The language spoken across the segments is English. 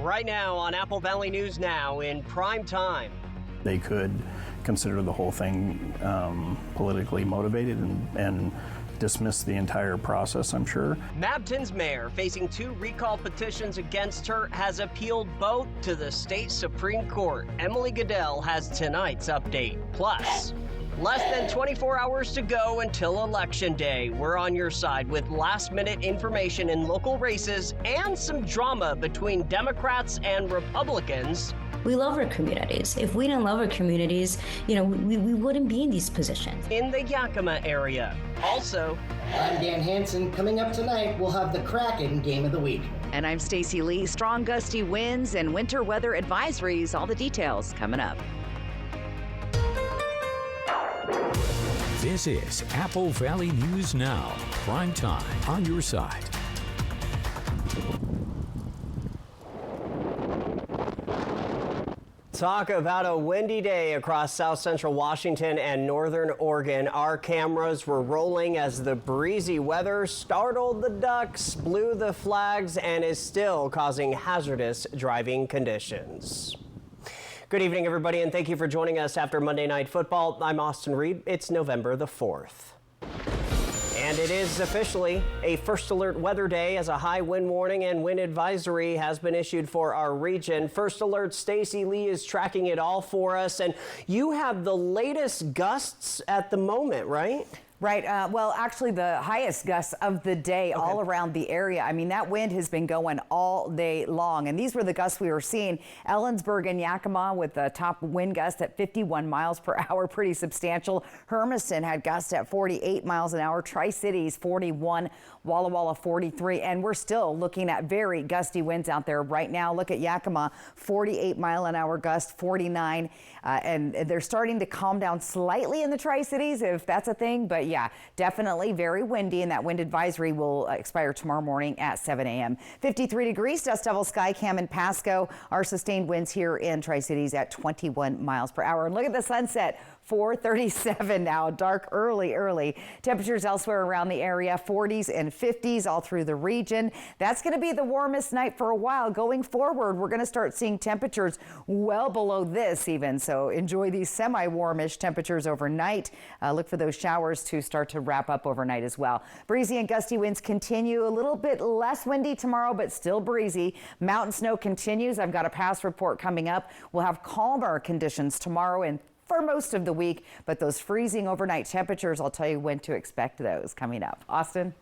Right now on Apple Valley News Now in Primetime. They could consider the whole thing politically motivated and dismiss the entire process, I'm sure. Mabton's mayor, facing 2 recall petitions against her, has appealed both to the state Supreme Court. Emily Goodell has tonight's update. Plus, less than 24 hours to go until Election Day. We're on your side with last-minute information in local races and some drama between Democrats and Republicans. We love our communities. If we didn't love our communities, we wouldn't be in these positions. In the Yakima area. Also, I'm Dan Hansen. Coming up tonight, we'll have the Kraken Game of the Week. And I'm Stacy Lee. Strong gusty winds and winter weather advisories. All the details coming up. This is Apple Valley News Now, Primetime on your side. Talk about a windy day across south central Washington and northern Oregon. Our cameras were rolling as the breezy weather startled the ducks, blew the flags, and is still causing hazardous driving conditions. Good evening, everybody, and thank you for joining us after Monday Night Football. I'm Austin Reed. It's November the 4th. And it is officially a first alert weather day as a high wind warning and wind advisory has been issued for our region. First alert, Stacy Lee is tracking it all for us. And you have the latest gusts at the moment, right? Right. Well, actually, the highest gusts of the day all around the area. I mean, that wind has been going all day long. And these were the gusts we were seeing. Ellensburg and Yakima with the top wind gust at 51 miles per hour. Pretty substantial. Hermiston had gusts at 48 miles an hour. Tri-Cities 41. Walla Walla 43. And we're still looking at very gusty winds out there right now. Look at Yakima, 48 mile an hour gust, 49. And they're starting to calm down slightly in the Tri-Cities, if that's a thing. But yeah, definitely very windy, and that wind advisory will expire tomorrow morning at 7 a.m. 53 degrees, dust devil sky cam in Pasco. Our sustained winds here in Tri-Cities at 21 miles per hour. And look at the sunset. 4:37 now, dark early. Temperatures elsewhere around the area, 40s and 50s all through the region. That's going to be the warmest night for a while. Going forward, we're going to start seeing temperatures well below this even. So enjoy these semi-warmish temperatures overnight. Look for those showers to start to wrap up overnight as well. Breezy and gusty winds continue. A little bit less windy tomorrow, but still breezy. Mountain snow continues. I've got a past report coming up. We'll have calmer conditions tomorrow and for most of the week, but those freezing overnight temperatures, I'll tell you when to expect those coming up. Austin?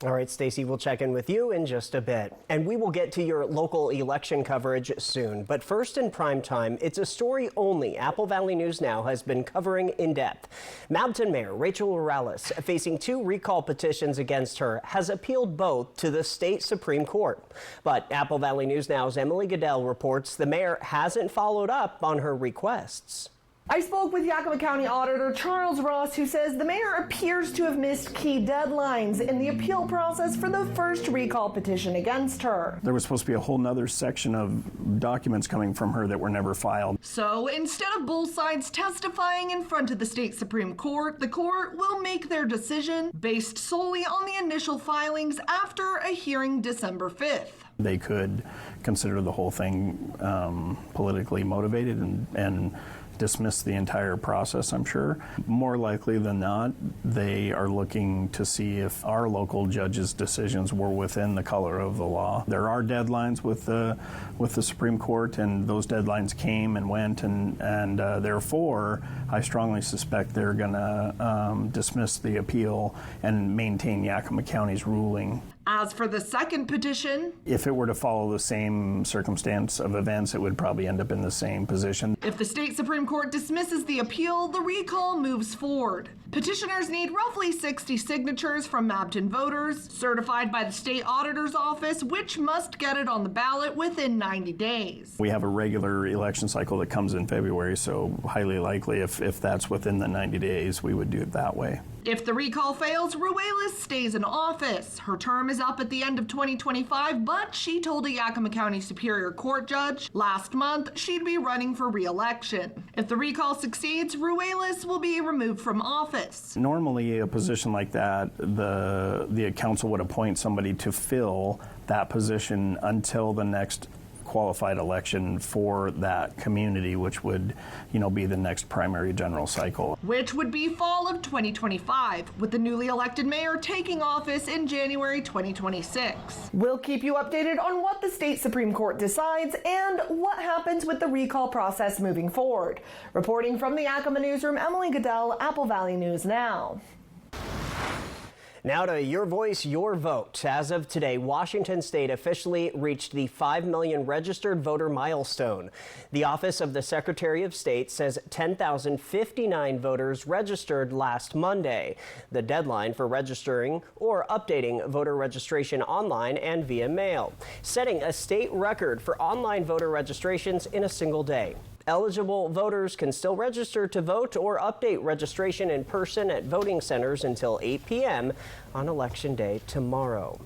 All right, Stacy, we'll check in with you in just a bit. And we will get to your local election coverage soon. But first in Primetime, it's a story only Apple Valley News Now has been covering in depth. Mabton Mayor Rachel Morales, facing 2 recall petitions against her, has appealed both to the state Supreme Court. But Apple Valley News Now's Emily Goodell reports the mayor hasn't followed up on her requests. I spoke with Yakima County Auditor Charles Ross, who says the mayor appears to have missed key deadlines in the appeal process for the first recall petition against her. There was supposed to be a whole nother section of documents coming from her that were never filed. So instead of both sides testifying in front of the state Supreme Court, the court will make their decision based solely on the initial filings after a hearing December 5th. They could consider the whole thing politically motivated and dismiss the entire process, I'm sure. More likely than not, they are looking to see if our local judges' decisions were within the color of the law. There are deadlines with the Supreme Court, and those deadlines came and went, and therefore, I strongly suspect they're going to dismiss the appeal and maintain Yakima County's ruling. As for the second petition, if it were to follow the same circumstance of events, it would probably end up in the same position. If the state Supreme Court dismisses the appeal, the recall moves forward. Petitioners need roughly 60 signatures from Mabton voters, certified by the state auditor's office, which must get it on the ballot within 90 days. We have a regular election cycle that comes in February, so highly likely if that's within the 90 days, we would do it that way. If the recall fails, Ruelas stays in office. Her term is up at the end of 2025, but she told a Yakima County Superior Court judge last month she'd be running for re-election. If the recall succeeds, Ruelas will be removed from office. Normally, a position like that, the council would appoint somebody to fill that position until the next qualified election for that community, which would, be the next primary general cycle. Which would be fall of 2025, with the newly elected mayor taking office in January 2026. We'll keep you updated on what the state Supreme Court decides and what happens with the recall process moving forward. Reporting from the Yakima newsroom, Emily Goodell, Apple Valley News Now. Now to Your Voice, Your Vote. As of today, Washington State officially reached the 5 million registered voter milestone. The Office of the Secretary of State says 10,059 voters registered last Monday. The deadline for registering or updating voter registration online and via mail, setting a state record for online voter registrations in a single day. Eligible voters can still register to vote or update registration in person at voting centers until 8 p.m. on Election Day tomorrow.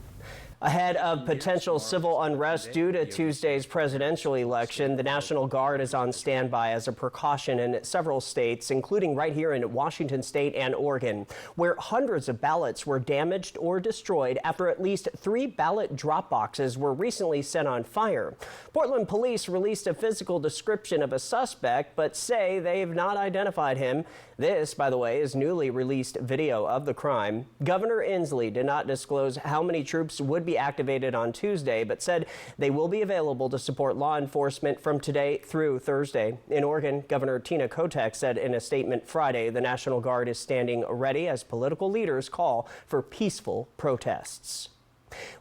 Ahead of potential civil unrest due to Tuesday's presidential election, the National Guard is on standby as a precaution in several states, including right here in Washington State and Oregon, where hundreds of ballots were damaged or destroyed after at least 3 ballot drop boxes were recently set on fire. Portland police released a physical description of a suspect, but say they have not identified him. This, by the way, is newly released video of the crime. Governor Inslee did not disclose how many troops would be activated on Tuesday, but said they will be available to support law enforcement from today through Thursday. In Oregon, Governor Tina Kotek said in a statement Friday the National Guard is standing ready as political leaders call for peaceful protests.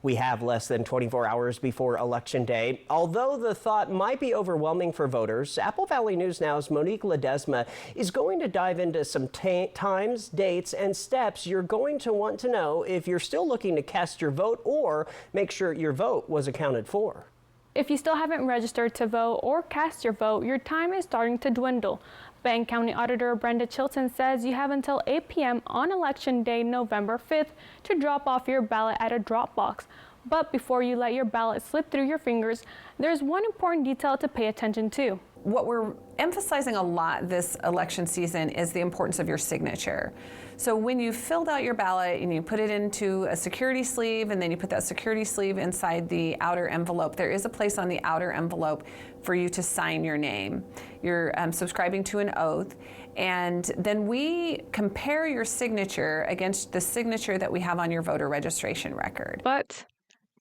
We have less than 24 hours before Election Day. Although the thought might be overwhelming for voters, Apple Valley News Now's Monique Ledesma is going to dive into some times, dates, and steps you're going to want to know if you're still looking to cast your vote or make sure your vote was accounted for. If you still haven't registered to vote or cast your vote, your time is starting to dwindle. Bank County Auditor Brenda Chilton says you have until 8 p.m. on Election Day, November 5th, to drop off your ballot at a drop box. But before you let your ballot slip through your fingers, there's one important detail to pay attention to. What we're emphasizing a lot this election season is the importance of your signature. So when you filled out your ballot and you put it into a security sleeve and then you put that security sleeve inside the outer envelope, there is a place on the outer envelope for you to sign your name. You're subscribing to an oath, and then we compare your signature against the signature that we have on your voter registration record. But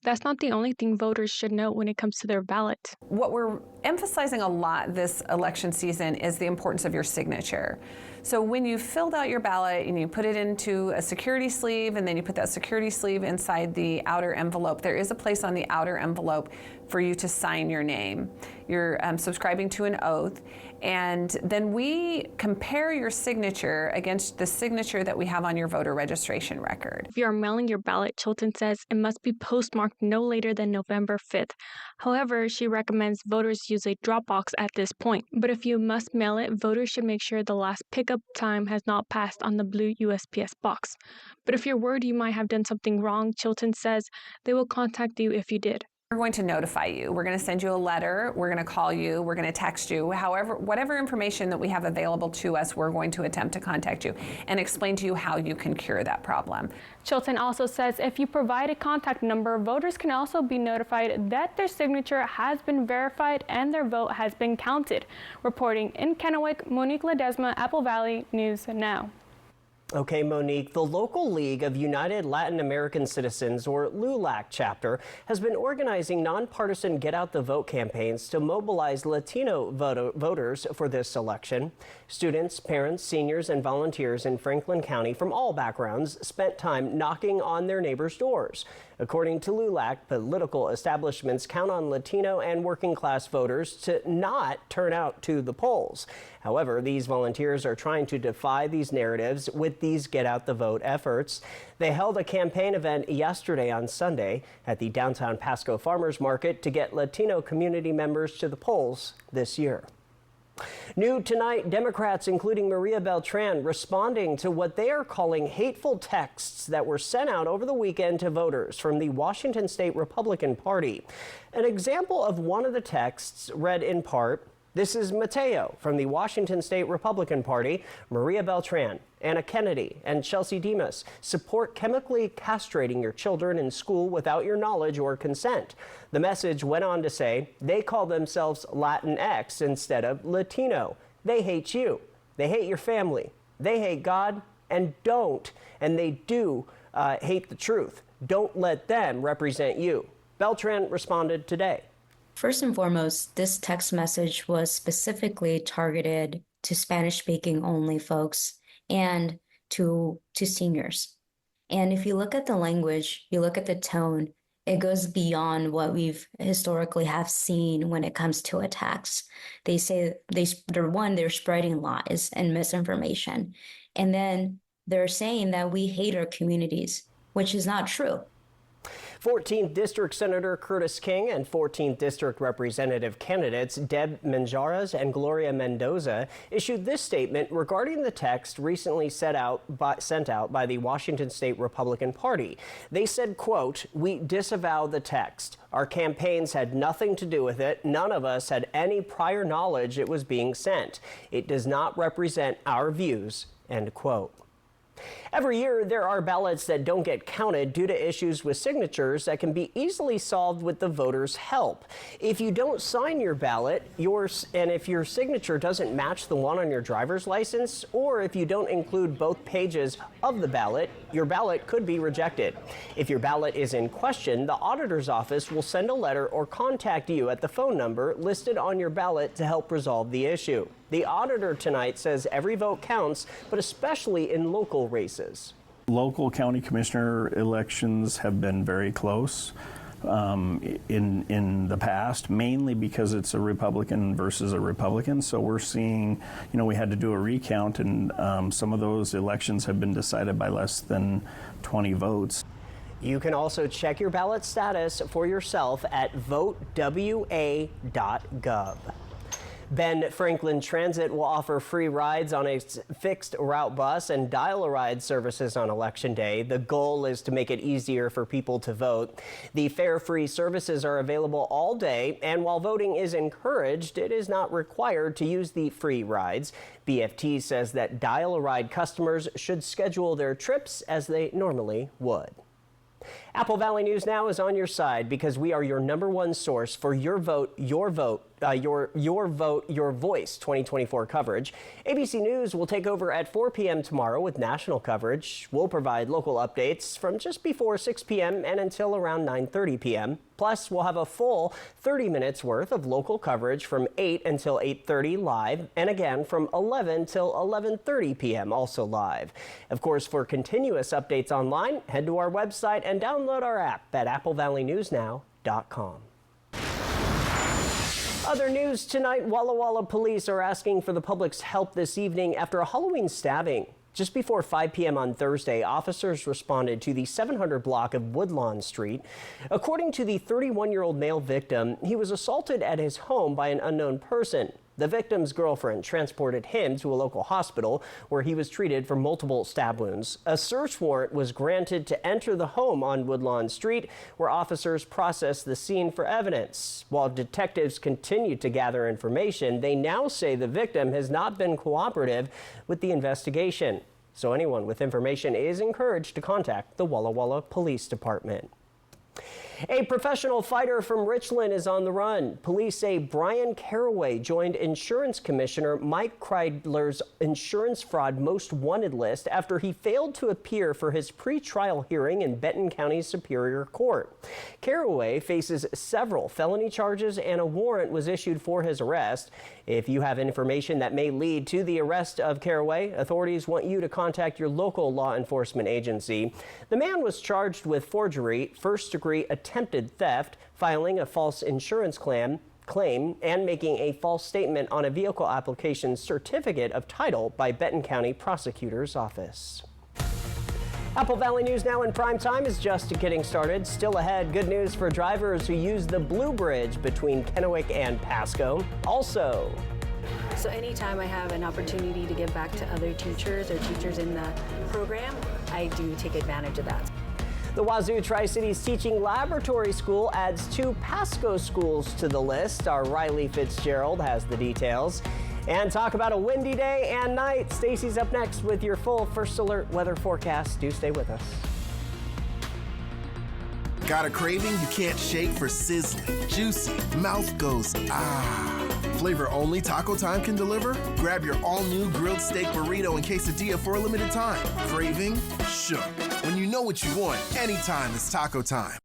that's not the only thing voters should know when it comes to their ballot. What we're emphasizing a lot this election season is the importance of your signature. So when you filled out your ballot and you put it into a security sleeve and then you put that security sleeve inside the outer envelope, there is a place on the outer envelope for you to sign your name. You're subscribing to an oath, and then we compare your signature against the signature that we have on your voter registration record. If you are mailing your ballot, Chilton says it must be postmarked no later than November 5th. However, she recommends voters use a drop box at this point. But if you must mail it, voters should make sure the last pickup time has not passed on the blue USPS box. But if you're worried you might have done something wrong, Chilton says they will contact you if you did. We're going to notify you. We're going to send you a letter. We're going to call you. We're going to text you. However, whatever information that we have available to us, we're going to attempt to contact you and explain to you how you can cure that problem. Chilton also says if you provide a contact number, voters can also be notified that their signature has been verified and their vote has been counted. Reporting in Kennewick, Monique Ledesma, Apple Valley News Now. Okay, Monique, the local League of United Latin American Citizens, or LULAC chapter, has been organizing nonpartisan Get Out the Vote campaigns to mobilize Latino voters for this election. Students, parents, seniors, and volunteers in Franklin County from all backgrounds spent time knocking on their neighbors' doors. According to LULAC, political establishments count on Latino and working class voters to not turn out to the polls. However, these volunteers are trying to defy these narratives with these Get Out the Vote efforts. They held a campaign event yesterday on Sunday at the downtown Pasco Farmers Market to get Latino community members to the polls this year. New tonight, Democrats, including Maria Beltran, responding to what they are calling hateful texts that were sent out over the weekend to voters from the Washington State Republican Party. An example of one of the texts read in part, This is Mateo from the Washington State Republican Party. Maria Beltran, Anna Kennedy, and Chelsea Demas support chemically castrating your children in school without your knowledge or consent. The message went on to say they call themselves Latinx instead of Latino. They hate you. They hate your family. They hate God and they do hate the truth. Don't let them represent you. Beltran responded today. First and foremost, this text message was specifically targeted to Spanish-speaking only folks and to seniors. And if you look at the language, you look at the tone, it goes beyond what we've historically have seen when it comes to attacks. They say they're spreading lies and misinformation. And then they're saying that we hate our communities, which is not true. 14th District Senator Curtis King and 14th District Representative candidates Deb Menjarez and Gloria Mendoza issued this statement regarding the text recently sent out by the Washington State Republican Party. They said, quote, "We disavow the text. Our campaigns had nothing to do with it. None of us had any prior knowledge it was being sent. It does not represent our views," end quote. Every year, there are ballots that don't get counted due to issues with signatures that can be easily solved with the voters' help. If you don't sign your ballot, and if your signature doesn't match the one on your driver's license, or if you don't include both pages of the ballot, your ballot could be rejected. If your ballot is in question, the auditor's office will send a letter or contact you at the phone number listed on your ballot to help resolve the issue. The auditor tonight says every vote counts, but especially in local races. Local county commissioner elections have been very close in the past, mainly because it's a Republican versus a Republican. So we're seeing, we had to do a recount, and some of those elections have been decided by less than 20 votes. You can also check your ballot status for yourself at votewa.gov. Ben Franklin Transit will offer free rides on a fixed route bus and dial-a-ride services on Election Day. The goal is to make it easier for people to vote. The fare-free services are available all day, and while voting is encouraged, it is not required to use the free rides. BFT says that dial-a-ride customers should schedule their trips as they normally would. Apple Valley News Now is on your side because we are your #1 source for your vote, your vote, your voice 2024 coverage. ABC News will take over at 4 p.m. tomorrow with national coverage. We'll provide local updates from just before 6 p.m. and until around 9:30 p.m. Plus, we'll have a full 30 minutes worth of local coverage from 8 until 8:30 live, and again from 11 till 11:30 p.m. also live. Of course, for continuous updates online, head to our website and download our app at applevalleyNewsNow.com. Other news tonight, Walla Walla police are asking for the public's help this evening after a Halloween stabbing. Just before 5 p.m. on Thursday, officers responded to the 700 block of Woodlawn Street. According to the 31-year-old male victim, he was assaulted at his home by an unknown person. The victim's girlfriend transported him to a local hospital where he was treated for multiple stab wounds. A search warrant was granted to enter the home on Woodlawn Street, where officers processed the scene for evidence. While detectives continued to gather information, they now say the victim has not been cooperative with the investigation. So anyone with information is encouraged to contact the Walla Walla Police Department. A professional fighter from Richland is on the run. Police say Brian Caraway joined Insurance Commissioner Mike Kreidler's insurance fraud most wanted list after he failed to appear for his pre-trial hearing in Benton County Superior Court. Caraway faces several felony charges and a warrant was issued for his arrest. If you have information that may lead to the arrest of Caraway, authorities want you to contact your local law enforcement agency. The man was charged with forgery, first-degree attempted theft, filing a false insurance claim, and making a false statement on a vehicle application certificate of title by Benton County Prosecutor's Office. Apple Valley News Now in prime time is just getting started. Still ahead, good news for drivers who use the Blue Bridge between Kennewick and Pasco. Also, so anytime I have an opportunity to give back to other teachers or teachers in the program, I do take advantage of that. The Wazoo Tri-Cities Teaching Laboratory School adds 2 Pasco schools to the list. Our Riley Fitzgerald has the details. And talk about a windy day and night. Stacy's up next with your full First Alert weather forecast. Do stay with us. Got a craving you can't shake for sizzling, juicy, mouth goes ah. Flavor only Taco Time can deliver? Grab your all-new grilled steak burrito and quesadilla for a limited time. Craving? Shook. When you know what you want, anytime is Taco Time.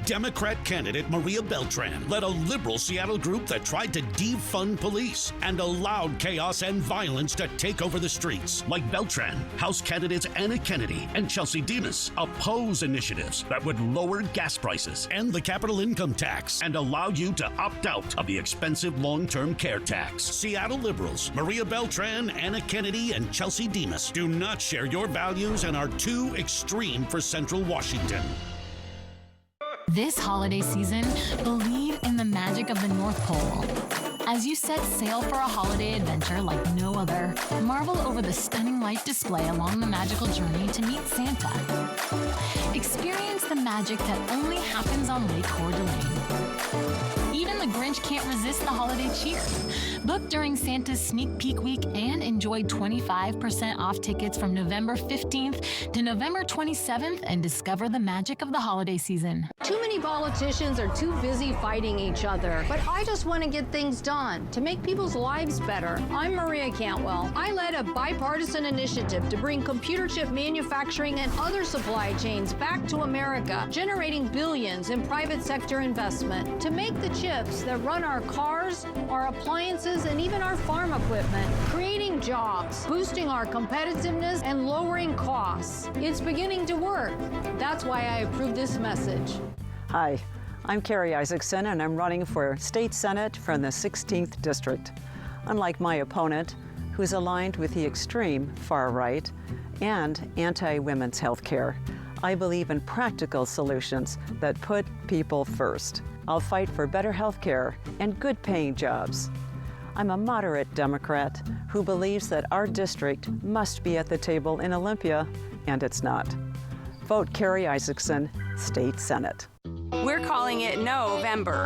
Democrat candidate Maria Beltran led a liberal Seattle group that tried to defund police and allowed chaos and violence to take over the streets. Like Beltran, House candidates Anna Kennedy and Chelsea Demas oppose initiatives that would lower gas prices, end the capital income tax, and allow you to opt out of the expensive long-term care tax. Seattle liberals Maria Beltran, Anna Kennedy, and Chelsea Demas do not share your values and are too extreme for Central Washington. This holiday season, believe in the magic of the North Pole. As you set sail for a holiday adventure like no other, marvel over the stunning light display along the magical journey to meet Santa. Experience the magic that only happens on Lake Coeur d'Alene. Even the Grinch can't resist the holiday cheer. Book during Santa's sneak peek week and enjoy 25% off tickets from November 15th to November 27th and discover the magic of the holiday season. Too many politicians are too busy fighting each other, but I just want to get things done to make people's lives better. I'm Maria Cantwell. I led a bipartisan initiative to bring computer chip manufacturing and other supply chains back to America, generating billions in private sector investment to make the chips that run our cars, our appliances, and even our farm equipment, creating jobs, boosting our competitiveness, and lowering costs. It's beginning to work. That's why I approve this message. Hi, I'm Carrie Isaacson, and I'm running for State Senate from the 16th District. Unlike my opponent, who's aligned with the extreme far right and anti-women's health care, I believe in practical solutions that put people first. I'll fight for better health care and good-paying jobs. I'm a moderate Democrat who believes that our district must be at the table in Olympia, and it's not. Vote Carrie Isaacson, State Senate. We're calling it November.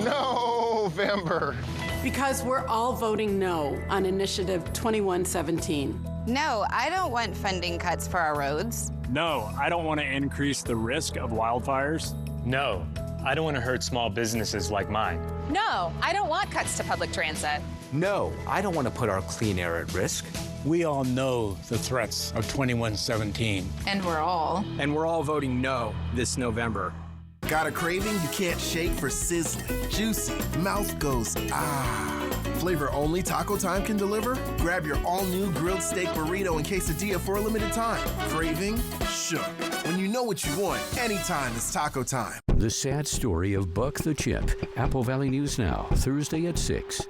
November. Because we're all voting no on Initiative 2117. No, I don't want funding cuts for our roads. No, I don't want to increase the risk of wildfires. No, I don't want to hurt small businesses like mine. No, I don't want cuts to public transit. No, I don't want to put our clean air at risk. We all know the threats of 2117. And we're all voting no this November. Got a craving you can't shake for sizzling, juicy, mouth goes ah. Flavor only Taco Time can deliver? Grab your all-new grilled steak burrito and quesadilla for a limited time. Craving? Shook. When you know what you want, anytime is Taco Time. The sad story of Buck the Chimp. Apple Valley News Now, Thursday at 6.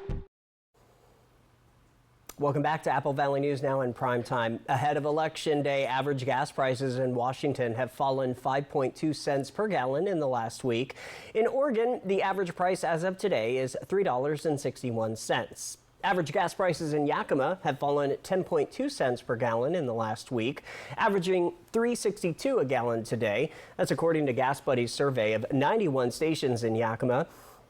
Welcome back to Apple Valley News Now in prime time. Ahead of Election Day, average gas prices in Washington have fallen 5.2 cents per gallon in the last week. In Oregon, the average price as of today is $3.61. Average gas prices in Yakima have fallen 10.2 cents per gallon in the last week, averaging $3.62 a gallon today. That's according to Gas Buddy's survey of 91 stations in Yakima.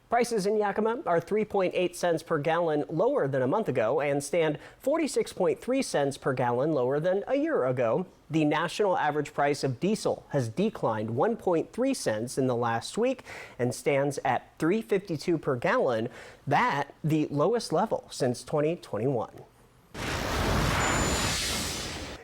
Prices in Yakima are 3.8 cents per gallon lower than a month ago and stand 46.3 cents per gallon lower than a year ago. The national average price of diesel has declined 1.3 cents in the last week and stands at $3.52 per gallon. That the lowest level since 2021.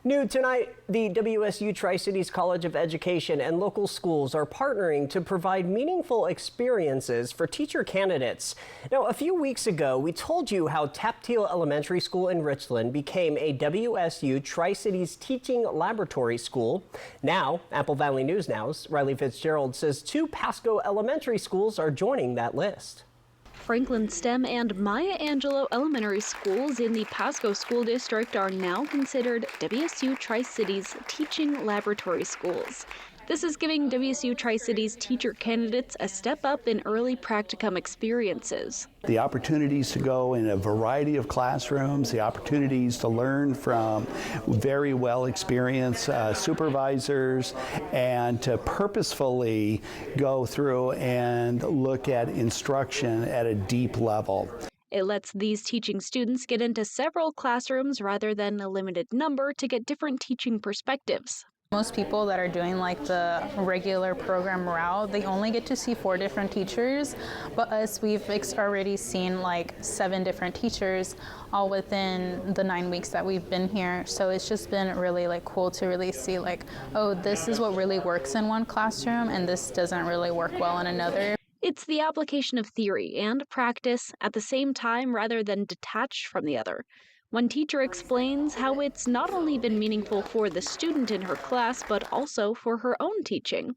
New tonight, the WSU Tri-Cities College of Education and local schools are partnering to provide meaningful experiences for teacher candidates. Now, a few weeks ago, we told you how Tapteel Elementary School in Richland became a WSU Tri-Cities Teaching Laboratory School. Now, Apple Valley News Now's Riley Fitzgerald says 2 Pasco elementary schools are joining that list. Franklin STEM and Maya Angelou Elementary Schools in the Pasco School District are now considered WSU Tri-Cities Teaching Laboratory Schools. This is giving WSU Tri-Cities teacher candidates a step up in early practicum experiences. The opportunities to go in a variety of classrooms, the opportunities to learn from very well experienced supervisors, and to purposefully go through and look at instruction at a deep level. It lets these teaching students get into several classrooms rather than a limited number to get different teaching perspectives. Most people that are doing like the regular program route, they only get to see 4 different teachers, but us, we've already seen like 7 different teachers all within the 9 weeks that we've been here. So it's just been really like cool to really see like, oh, this is what really works in one classroom and this doesn't really work well in another. It's the application of theory and practice at the same time rather than detached from the other. One teacher explains how it's not only been meaningful for the student in her class, but also for her own teaching.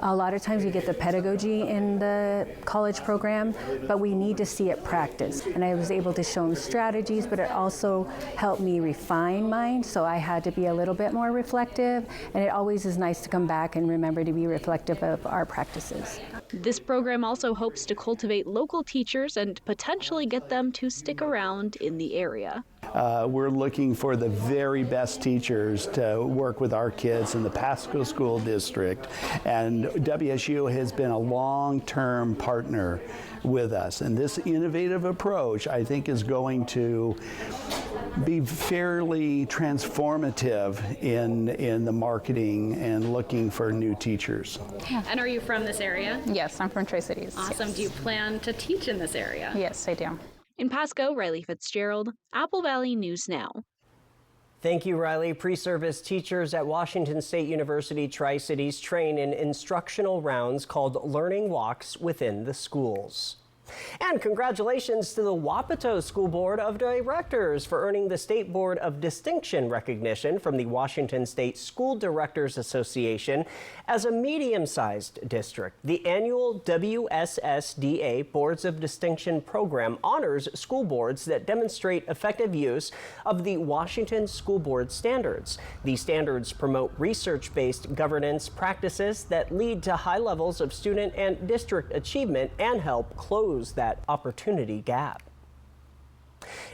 A lot of times we get the pedagogy in the college program, but we need to see it practiced. And I was able to show them strategies, but it also helped me refine mine, so I had to be a little bit more reflective. And it always is nice to come back and remember to be reflective of our practices. This program also hopes to cultivate local teachers and potentially get them to stick around in the area. We're looking for the very best teachers to work with our kids in the Pasco School District, and WSU has been a long-term partner with us. And this innovative approach, I think, is going to be fairly transformative in the marketing and looking for new teachers. And are you from this area? Yes, I'm from Tri-Cities. Awesome. Yes. Do you plan to teach in this area? Yes, I do. In Pasco, Riley Fitzgerald, Apple Valley News Now. Thank you, Riley. Pre-service teachers at Washington State University Tri-Cities train in instructional rounds called Learning Walks within the schools. And congratulations to the Wapato School Board of Directors for earning the State Board of Distinction recognition from the Washington State School Directors Association as a medium-sized district. The annual WSSDA Boards of Distinction program honors school boards that demonstrate effective use of the Washington School Board standards. These standards promote research-based governance practices that lead to high levels of student and district achievement and help close that opportunity gap.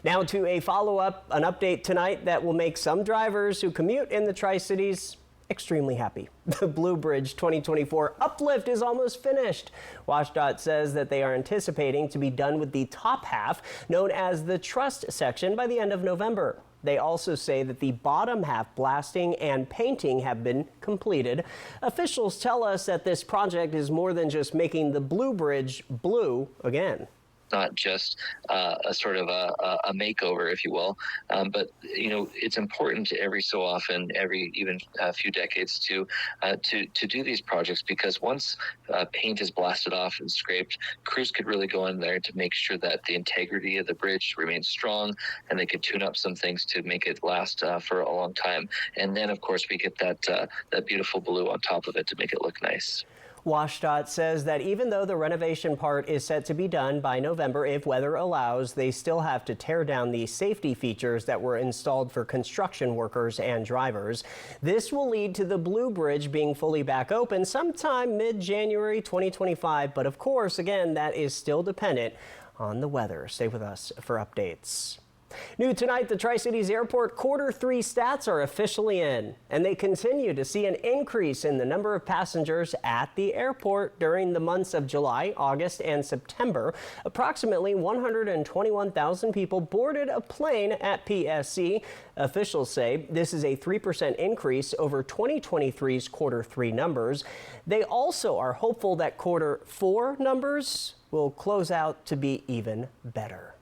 Now to a follow-up, an update tonight that will make some drivers who commute in the Tri-Cities extremely happy. The Blue Bridge 2024 uplift is almost finished. WashDOT says that they are anticipating to be done with the top half, known as the trust section, by the end of November. They also say that the bottom half blasting and painting have been completed. Officials tell us that this project is more than just making the Blue Bridge blue again. Not just a sort of a makeover, if you will, but it's important every so often, even a few decades, to do these projects, because once paint is blasted off and scraped, crews could really go in there to make sure that the integrity of the bridge remains strong, and they could tune up some things to make it last for a long time. And then, of course, we get that beautiful blue on top of it to make it look nice. WashDOT says that even though the renovation part is set to be done by November if weather allows, they still have to tear down the safety features that were installed for construction workers and drivers. This will lead to the Blue Bridge being fully back open sometime mid-January 2025. But of course, again, that is still dependent on the weather. Stay with us for updates. New tonight, the Tri-Cities Airport Q3 stats are officially in, and they continue to see an increase in the number of passengers at the airport during the months of July, August, and September. Approximately 121,000 people boarded a plane at PSC. Officials say this is a 3% increase over 2023's Q3 numbers. They also are hopeful that Q4 numbers will close out to be even better.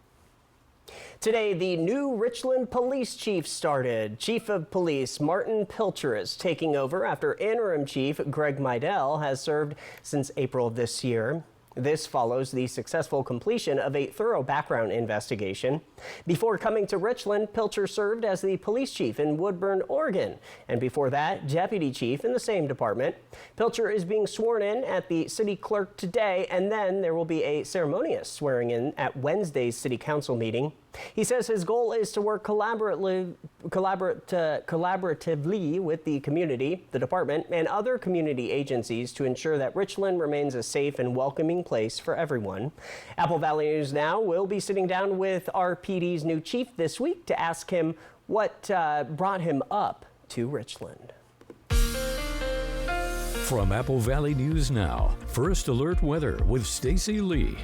Today, the new Richland Police Chief started. Chief of Police Martin Pilcher is taking over after interim chief Greg Meidel has served since April of this year. This follows the successful completion of a thorough background investigation. Before coming to Richland, Pilcher served as the police chief in Woodburn, Oregon, and before that, deputy chief in the same department. Pilcher is being sworn in at the city clerk today, and then there will be a ceremonious swearing in at Wednesday's city council meeting. He says his goal is to work collaboratively with the community, the department, and other community agencies to ensure that Richland remains a safe and welcoming place for everyone. Apple Valley News Now will be sitting down with RPD's new chief this week to ask him what brought him up to Richland. From Apple Valley News Now, First Alert Weather with Stacy Lee.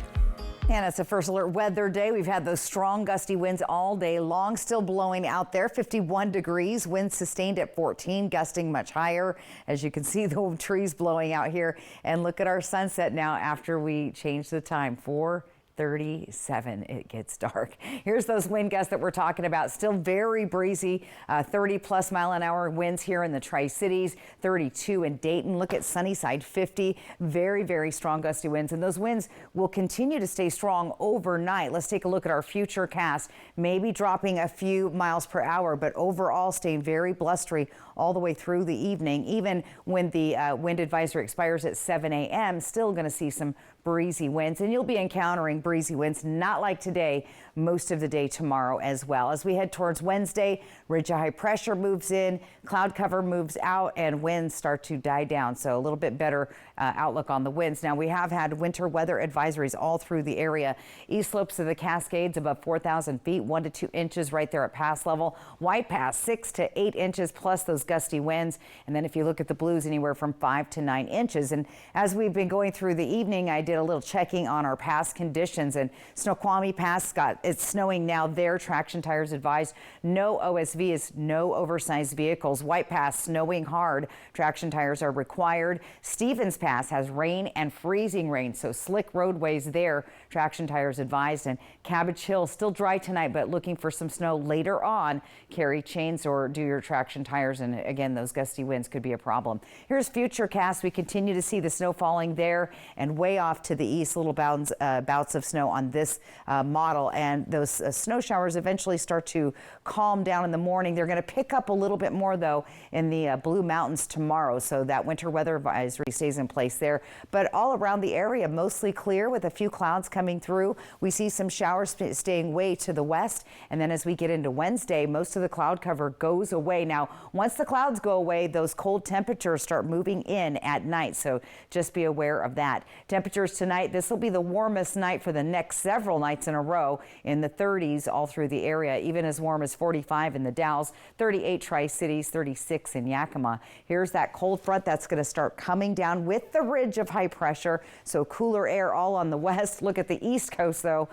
And it's a First Alert weather day. We've had those strong gusty winds all day long, still blowing out there. 51 degrees, winds sustained at 14, gusting much higher. As you can see, the trees blowing out here. And look at our sunset now after we change the time. 4:37, it gets dark. Here's those wind gusts that we're talking about. Still very breezy, 30+ mile-an-hour winds here in the Tri-Cities, 32 in Dayton. Look at Sunnyside, 50. Very, very strong gusty winds, and those winds will continue to stay strong overnight. Let's take a look at our future cast. Maybe dropping a few miles per hour, but overall staying very blustery all the way through the evening. Even when the wind advisory expires at 7 a.m., still going to see some breezy winds, and you'll be encountering breezy winds, not like today, most of the day tomorrow as well. As we head towards Wednesday, ridge of high pressure moves in, cloud cover moves out, and winds start to die down. So a little bit better outlook on the winds. Now, we have had winter weather advisories all through the area. East slopes of the Cascades above 4,000 feet, 1 to 2 inches right there at pass level. White Pass, 6 to 8 inches plus those gusty winds. And then if you look at the Blues, anywhere from 5 to 9 inches. And as we've been going through the evening, I did a little checking on our past conditions, and Snoqualmie Pass it's snowing now there. Traction tires advised. No OSV is no oversized vehicles. White Pass snowing hard. Traction tires are required. Stevens Pass has rain and freezing rain, so slick roadways there. Traction tires advised. And Cabbage Hill still dry tonight, but looking for some snow later on. Carry chains or do your traction tires, and again, those gusty winds could be a problem. Here's Futurecast. We continue to see the snow falling there and way off to the east. Little bouts of snow on this model, and those snow showers eventually start to calm down in the morning. They're going to pick up a little bit more though in the Blue Mountains tomorrow, so that winter weather advisory stays in place there. But all around the area, mostly clear with a few clouds coming through. We see some showers staying way to the west, and then as we get into Wednesday, most of the cloud cover goes away. Now, once the clouds go away, those cold temperatures start moving in at night, so just be aware of that. Temperatures tonight, this will be the warmest night for the next several nights in a row, in the 30s all through the area, even as warm as 45 in the Dalles, 38 Tri-Cities, 36 in Yakima. Here's that cold front that's going to start coming down with the ridge of high pressure, so cooler air all on the west. Look at the East Coast though.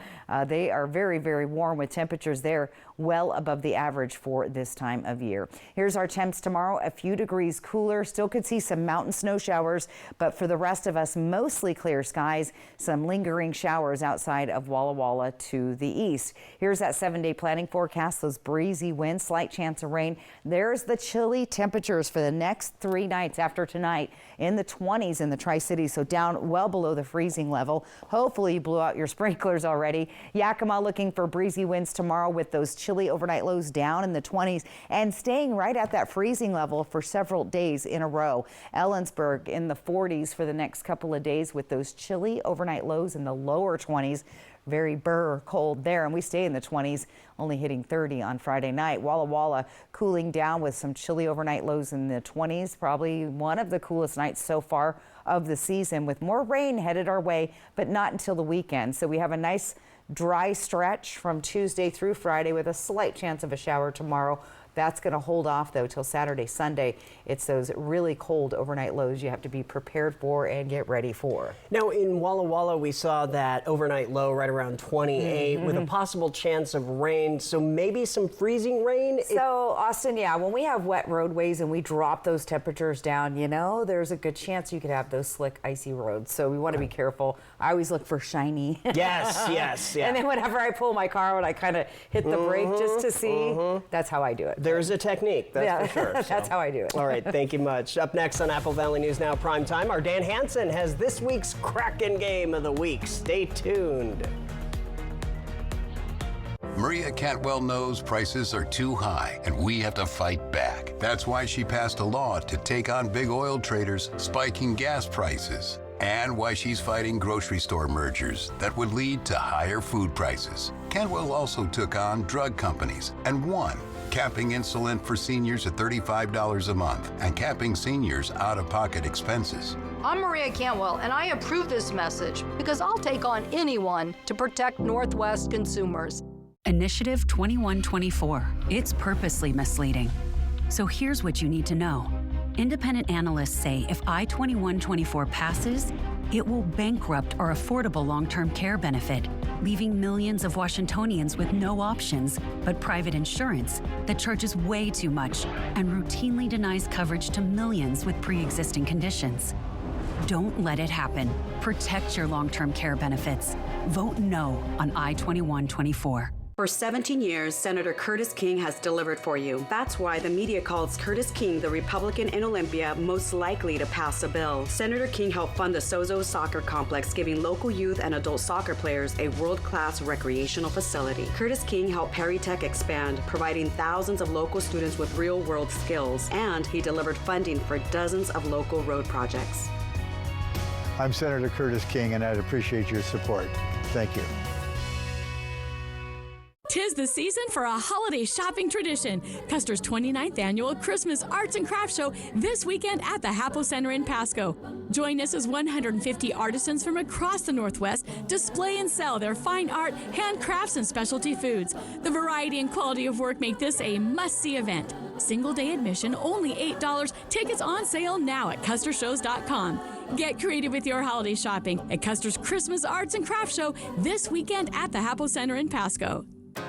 They are very, very warm with temperatures there well above the average for this time of year. Here's our temps tomorrow, a few degrees cooler. Still could see some mountain snow showers, but for the rest of us, mostly clear skies. Some lingering showers outside of Walla Walla to the east. Here's that 7-day planning forecast. Those breezy winds, slight chance of rain. There's the chilly temperatures for the next 3 nights after tonight, in the 20s in the Tri-Cities, so down well below the freezing level. Hopefully you blew out your sprinklers already. Yakima looking for breezy winds tomorrow with those chilly overnight lows down in the 20s and staying right at that freezing level for several days in a row. Ellensburg in the 40s for the next couple of days with those chilly overnight lows in the lower 20s. Very cold there, and we stay in the 20s, only hitting 30 on Friday night. Walla Walla cooling down with some chilly overnight lows in the 20s. Probably one of the coolest nights so far of the season, with more rain headed our way, but not until the weekend. So we have a nice dry stretch from Tuesday through Friday with a slight chance of a shower tomorrow. That's going to hold off, though, till Saturday, Sunday. It's those really cold overnight lows you have to be prepared for and get ready for. Now, in Walla Walla, we saw that overnight low right around 28 with a possible chance of rain, so maybe some freezing rain. So, Austin, yeah, when we have wet roadways and we drop those temperatures down, you know, there's a good chance you could have those slick, icy roads. So we want to be careful. I always look for shiny. Yes. And then whenever I pull my car out, I kind of hit the brake just to see. That's how I do it. There's a technique, that's for sure. That's how I do it. All right, thank you much. Up next on Apple Valley News Now Primetime, our Dan Hansen has this week's Kraken Game of the Week. Stay tuned. Maria Cantwell knows prices are too high and we have to fight back. That's why she passed a law to take on big oil traders spiking gas prices, and why she's fighting grocery store mergers that would lead to higher food prices. Cantwell also took on drug companies and won, capping insulin for seniors at $35 a month and capping seniors' out-of-pocket expenses. I'm Maria Cantwell, and I approve this message because I'll take on anyone to protect Northwest consumers. Initiative 2124. It's purposely misleading. So here's what you need to know. Independent analysts say if I-2124 passes, it will bankrupt our affordable long-term care benefit, leaving millions of Washingtonians with no options but private insurance that charges way too much and routinely denies coverage to millions with pre-existing conditions. Don't let it happen. Protect your long-term care benefits. Vote no on I-2124. For 17 years, Senator Curtis King has delivered for you. That's why the media calls Curtis King the Republican in Olympia most likely to pass a bill. Senator King helped fund the Sozo Soccer Complex, giving local youth and adult soccer players a world-class recreational facility. Curtis King helped Perry Tech expand, providing thousands of local students with real-world skills, and he delivered funding for dozens of local road projects. I'm Senator Curtis King, and I'd appreciate your support. Thank you. 'Tis the season for a holiday shopping tradition. Custer's 29th annual Christmas Arts and Crafts Show this weekend at the Hapo Center in Pasco. Join us as 150 artisans from across the Northwest display and sell their fine art, handcrafts, and specialty foods. The variety and quality of work make this a must-see event. Single-day admission, only $8. Tickets on sale now at custershows.com. Get creative with your holiday shopping at Custer's Christmas Arts and Crafts Show this weekend at the Hapo Center in Pasco.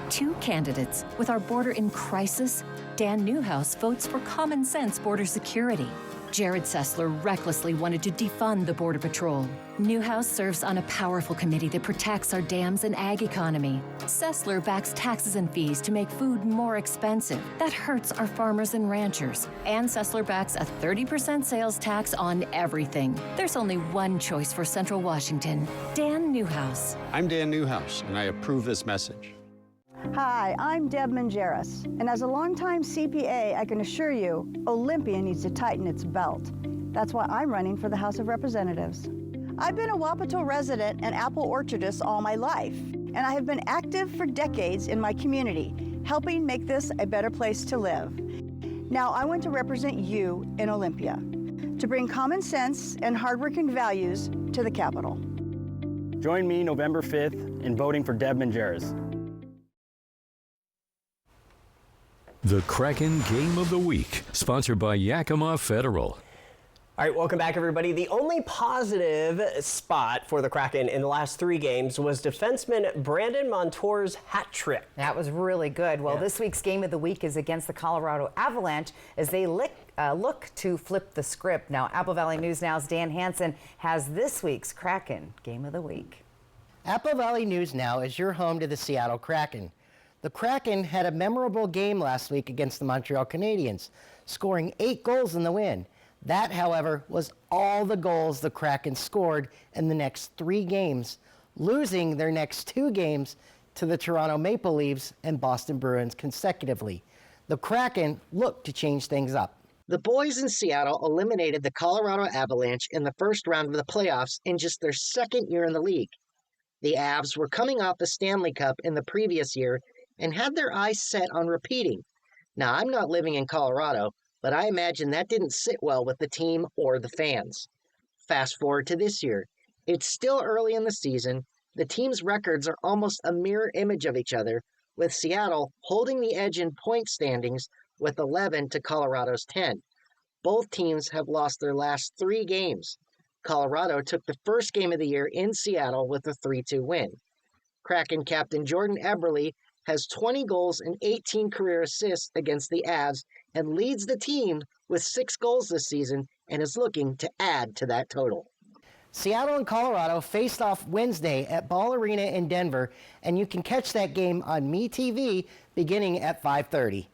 Two candidates. With our border in crisis, Dan Newhouse votes for common sense border security. Jared Sessler recklessly wanted to defund the Border Patrol. Newhouse serves on a powerful committee that protects our dams and ag economy. Sessler backs taxes and fees to make food more expensive. That hurts our farmers and ranchers. And Sessler backs a 30% sales tax on everything. There's only one choice for Central Washington: Dan Newhouse. I'm Dan Newhouse, and I approve this message. Hi, I'm Deb Mangeras, and as a longtime CPA, I can assure you, Olympia needs to tighten its belt. That's why I'm running for the House of Representatives. I've been a Wapato resident and apple orchardist all my life, and I have been active for decades in my community, helping make this a better place to live. Now I want to represent you in Olympia, to bring common sense and hardworking values to the Capitol. Join me November 5th in voting for Deb Mangeras. The Kraken Game of the Week, sponsored by Yakima Federal. All right, welcome back, everybody. The only positive spot for the Kraken in the last 3 games was defenseman Brandon Montour's hat trick. That was really good. Well, this week's Game of the Week is against the Colorado Avalanche as they look to flip the script. Now, Apple Valley News Now's Dan Hansen has this week's Kraken Game of the Week. Apple Valley News Now is your home to the Seattle Kraken. The Kraken had a memorable game last week against the Montreal Canadiens, scoring 8 goals in the win. That, however, was all the goals the Kraken scored in the next 3 games, losing their next 2 games to the Toronto Maple Leafs and Boston Bruins consecutively. The Kraken looked to change things up. The boys in Seattle eliminated the Colorado Avalanche in the first round of the playoffs in just their 2nd year in the league. The Avs were coming off the Stanley Cup in the previous year and had their eyes set on repeating. Now, I'm not living in Colorado, but I imagine that didn't sit well with the team or the fans. Fast forward to this year. It's still early in the season. The team's records are almost a mirror image of each other, with Seattle holding the edge in point standings with 11 to Colorado's 10. Both teams have lost their last 3 games. Colorado took the first game of the year in Seattle with a 3-2 win. Kraken captain Jordan Eberle has 20 goals and 18 career assists against the Avs and leads the team with 6 goals this season and is looking to add to that total. Seattle and Colorado faced off Wednesday at Ball Arena in Denver, and you can catch that game on MeTV beginning at 5:30.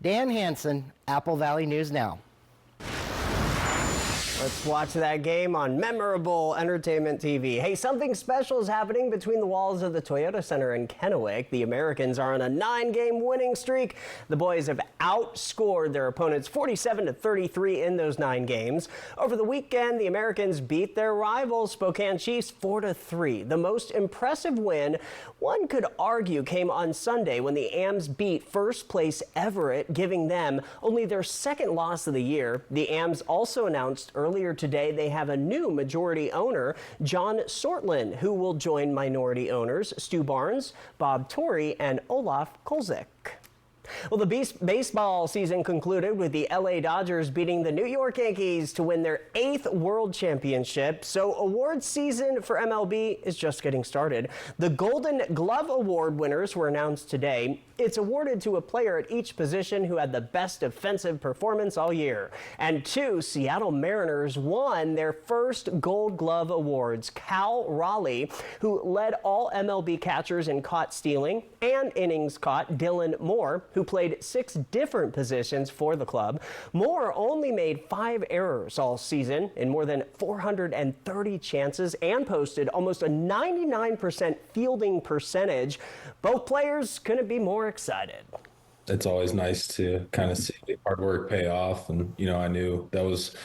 Dan Hansen, Apple Valley News Now. Let's watch that game on Memorable Entertainment TV. Hey, something special is happening between the walls of the Toyota Center in Kennewick. The Americans are on a 9-game winning streak. The boys have outscored their opponents 47-33 in those 9 games. Over the weekend, the Americans beat their rivals, Spokane Chiefs, 4-3. The most impressive win, one could argue, came on Sunday when the Ams beat first-place Everett, giving them only their 2nd loss of the year. The Ams also announced earlier today they have a new majority owner, John Sortland, who will join minority owners Stu Barnes, Bob Torrey, and Olaf Kolzik. Well, the baseball season concluded with the LA Dodgers beating the New York Yankees to win their 8th World Championship. So awards season for MLB is just getting started. The Golden Glove Award winners were announced today. It's awarded to a player at each position who had the best defensive performance all year. And 2 Seattle Mariners won their first Gold Glove Awards. Cal Raleigh, who led all MLB catchers in caught stealing and innings caught, Dylan Moore, who played 6 different positions for the club. Moore only made 5 errors all season in more than 430 chances and posted almost a 99% fielding percentage. Both players couldn't be more excited. It's always nice to kind of see the hard work pay off. And, I knew that was,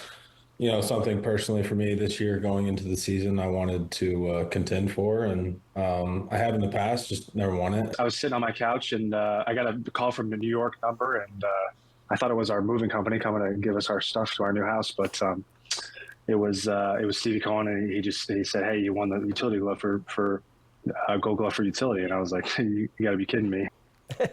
something personally for me this year going into the season I wanted to contend for. And I have in the past, just never won it. I was sitting on my couch and I got a call from the New York number, and I thought it was our moving company coming to give us our stuff to our new house. But it was Stevie Cohen, and he said, "Hey, you won the utility glove for Gold Glove for utility." And I was like, you got to be kidding me.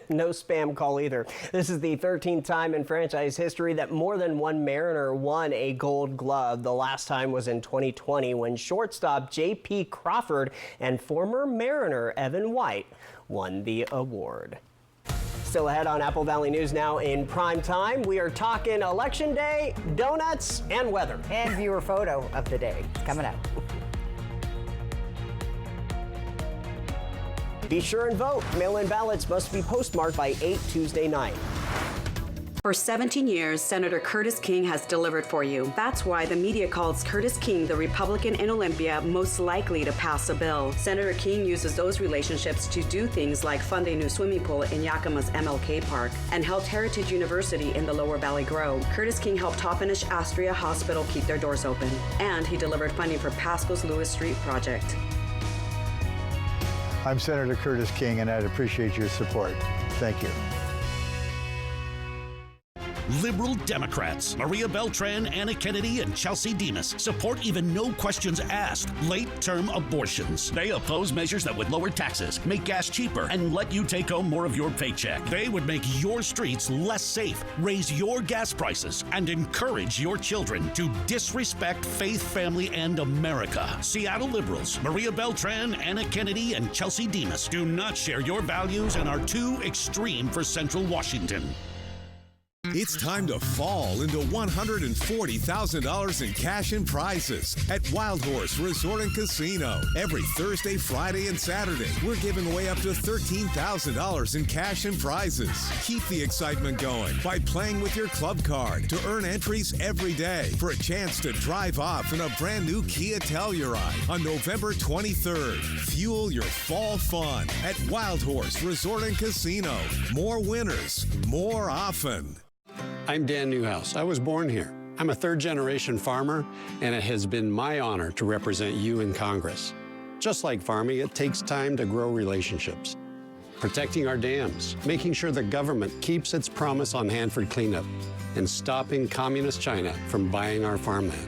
No spam call either. This is the 13th time in franchise history that more than one Mariner won a Gold Glove. The last time was in 2020 when shortstop J.P. Crawford and former Mariner Evan White won the award. Still ahead on Apple Valley News Now in prime time, we are talking Election Day, donuts, and weather. And viewer photo of the day coming up. Be sure and vote. Mail-in ballots must be postmarked by 8 Tuesday night. For 17 years, Senator Curtis King has delivered for you. That's why the media calls Curtis King the Republican in Olympia most likely to pass a bill. Senator King uses those relationships to do things like fund a new swimming pool in Yakima's MLK Park and helped Heritage University in the Lower Valley grow. Curtis King helped Toppenish Astria Hospital keep their doors open. And he delivered funding for Pasco's Lewis Street project. I'm Senator Curtis King, and I'd appreciate your support. Thank you. Liberal Democrats Maria Beltran, Anna Kennedy, and Chelsea Demas support even no questions asked late-term abortions. They oppose measures that would lower taxes, make gas cheaper, and let you take home more of your paycheck. They would make your streets less safe, raise your gas prices, and encourage your children to disrespect faith, family, and America. Seattle liberals Maria Beltran, Anna Kennedy, and Chelsea Demas do not share your values and are too extreme for Central Washington. It's time to fall into $140,000 in cash and prizes at Wild Horse Resort and Casino. Every Thursday, Friday, and Saturday, we're giving away up to $13,000 in cash and prizes. Keep the excitement going by playing with your club card to earn entries every day for a chance to drive off in a brand new Kia Telluride on November 23rd. Fuel your fall fun at Wild Horse Resort and Casino. More winners, more often. I'm Dan Newhouse. I was born here. I'm a third-generation farmer, and it has been my honor to represent you in Congress. Just like farming, it takes time to grow relationships. Protecting our dams, making sure the government keeps its promise on Hanford cleanup, and stopping communist China from buying our farmland.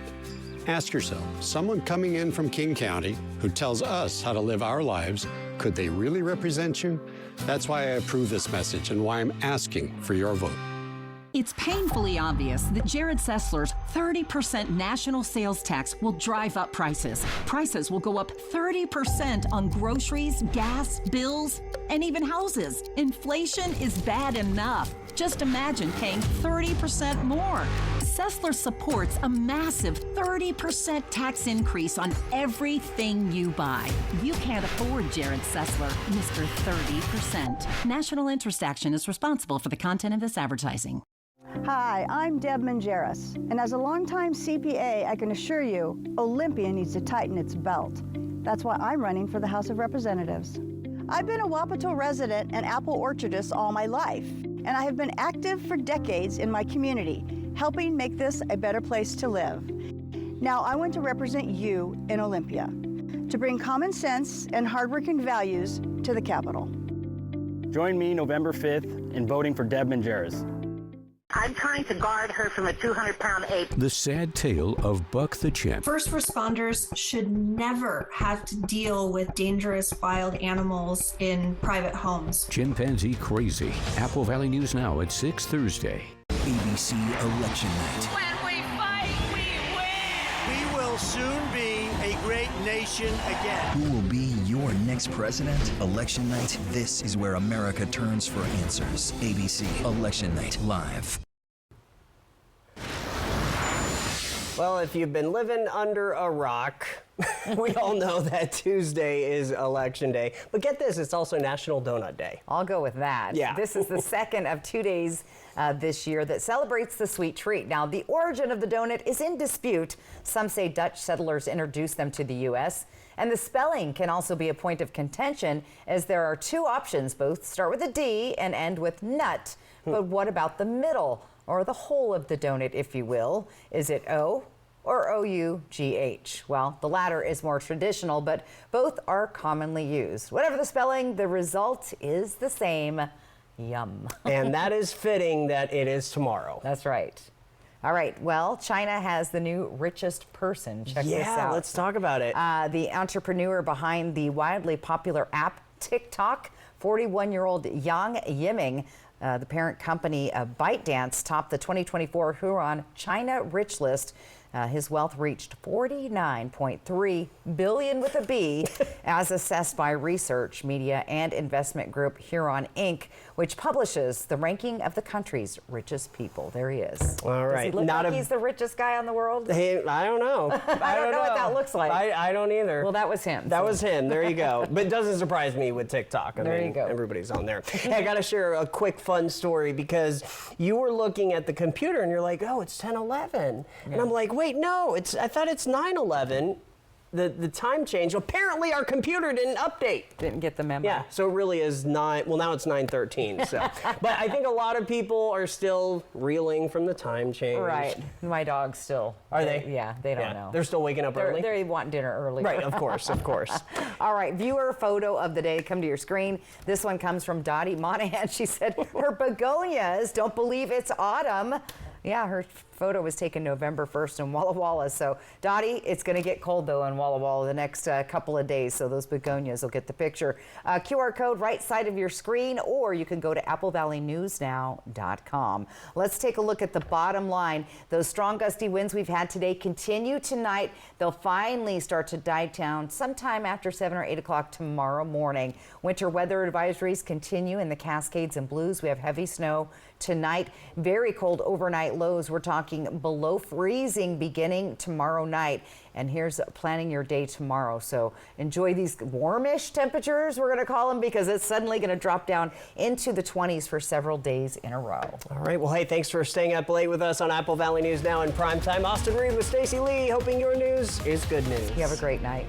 Ask yourself, someone coming in from King County who tells us how to live our lives, could they really represent you? That's why I approve this message and why I'm asking for your vote. It's painfully obvious that Jared Sessler's 30% national sales tax will drive up prices. Prices will go up 30% on groceries, gas, bills, and even houses. Inflation is bad enough. Just imagine paying 30% more. Sessler supports a massive 30% tax increase on everything you buy. You can't afford Jared Sessler, Mr. 30%. National Interest Action is responsible for the content of this advertising. Hi, I'm Deb Mangeris, and as a longtime CPA, I can assure you, Olympia needs to tighten its belt. That's why I'm running for the House of Representatives. I've been a Wapato resident and apple orchardist all my life, and I have been active for decades in my community, helping make this a better place to live. Now I want to represent you in Olympia, to bring common sense and hardworking values to the Capitol. Join me November 5th in voting for Deb Mangeris. I'm trying to guard her from a 200-pound ape. The sad tale of Buck the chimp. First responders should never have to deal with dangerous wild animals in private homes. Chimpanzee crazy. Apple Valley News Now at 6 Thursday. ABC Election Night. When we fight, we win! We will soon be a great nation again. Who will be your next president? Election Night. This is where America turns for answers. ABC Election Night Live. Well, if you've been living under a rock, we all know that Tuesday is Election Day. But get this, it's also National Donut Day. I'll go with that. Yeah. This is the second of 2 days this year that celebrates the sweet treat. Now, the origin of the donut is in dispute. Some say Dutch settlers introduced them to the U.S., and the spelling can also be a point of contention, as there are two options. Both start with a D and end with nut. But what about the middle, or the whole of the donut, if you will? Is it O or O-U-G-H? Well, the latter is more traditional, but both are commonly used. Whatever the spelling, the result is the same. Yum. And that is fitting that it is tomorrow. That's right. All right, well, China has the new richest person. Check this out. Yeah, let's talk about it. The entrepreneur behind the wildly popular app TikTok, 41-year-old Yang Yiming, the parent company of ByteDance, topped the 2024 Huron China Rich List. His wealth reached $49.3 billion with a B, as assessed by research, media, and investment group Huron Inc., which publishes the ranking of the country's richest people. There he is. All right. Does he look like he's the richest guy in the world? Hey, I don't know. I don't know what that looks like. I don't either. Well, that was him. That was him. There you go. But it doesn't surprise me with TikTok. I mean, you go. Everybody's on there. Hey, I got to share a quick fun story, because you were looking at the computer and you're like, oh, it's 10:11. And I'm like, wait, no, I thought it's 9:11. The time change. Apparently, our computer didn't update. Didn't get the memo. Yeah, so it really is 9. Well, now it's 9:13. So, but I think a lot of people are still reeling from the time change. Right. My dogs still. Are they? Yeah, they don't know. They're still waking up early. They want dinner early. Right. Of course. Of course. All right. Viewer photo of the day. Come to your screen. This one comes from Dottie Monahan. She said her begonias don't believe it's autumn. Yeah, her photo was taken November 1st in Walla Walla. So, Dottie, it's going to get cold, though, in Walla Walla the next couple of days. So those begonias will get the picture. QR code right side of your screen, or you can go to applevalleynewsnow.com. Let's take a look at the bottom line. Those strong gusty winds we've had today continue tonight. They'll finally start to die down sometime after 7 or 8 o'clock tomorrow morning. Winter weather advisories continue in the Cascades and Blues. We have heavy snow tonight. Very cold overnight lows. We're talking below freezing beginning tomorrow night. And here's planning your day tomorrow. So enjoy these warmish temperatures, we're going to call them, because it's suddenly going to drop down into the 20s for several days in a row. All right. Well, hey, thanks for staying up late with us on Apple Valley News Now in Primetime. Austin Reed with Stacey Lee, hoping your news is good news. You have a great night.